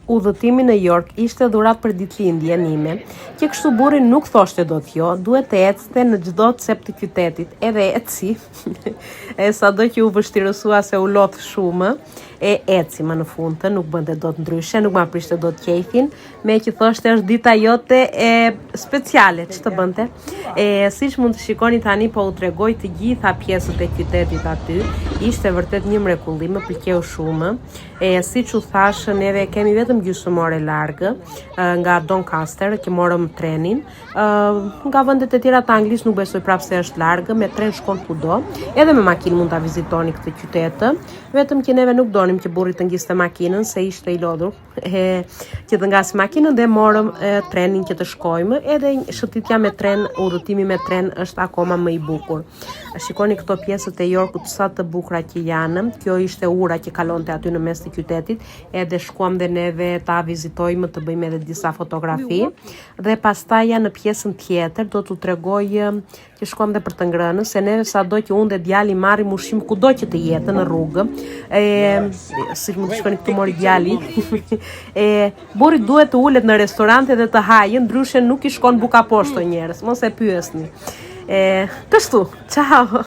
udhëtimi në York ishte dhuratë për ditëlindjen ime, që kështu burri nuk thoshte dot jo, duhet të ecte në çdo cep të qytetit, edhe eci, e sado që u vështirësua se u lodh shumë, e eci më në fund të, nuk bënte dot ndryshe, nuk ma prishte dot qejfin, me që thoshte është dita jote e speciale, që të bënte. Siç mund të shikoni tani, po u tregoj të gjitha pjesët e qytetit aty, ishte vërtet një mrekulli, më pëlqeu shumë. Siç u thash, neve kemi vetëm gjysmore largë nga Doncaster, që morëm trenin. Nga vendet e tjera të Anglisë nuk besoj prapë se është largë, me tren shkon kudo. Edhe me makinë mund ta vizitoni këtë qytet, vetëm që neve nuk donim që burri të ngjiste makinën se ishte i lodhur. Që të ngas makinën dhe morëm trenin që të shkojmë, edhe shëtitja me tren, udhëtimi me tren është akoma më i bukur. Shikoni këto pjesët e Yorkut sa të bukura që janë. Kjo ishte ura që kalonte aty në mes të qytetit, edhe shkuam dhe neve ta vizitojmë, të bëjmë edhe disa fotografi. Dhe pastaj në pjesën tjetër do t'u tregoj që shkuam dhe për të ngrënë, se neve sado që unë dhe djali marrim ushqim kudo që të jetë në rrugë. Si mund të shkoni këtu mori djali. Burri duhet të ulet në restorante dhe të hajë, ndryshe nuk i shkon buka poshtë njerëz, mos e pyesni. Kështu, ciao.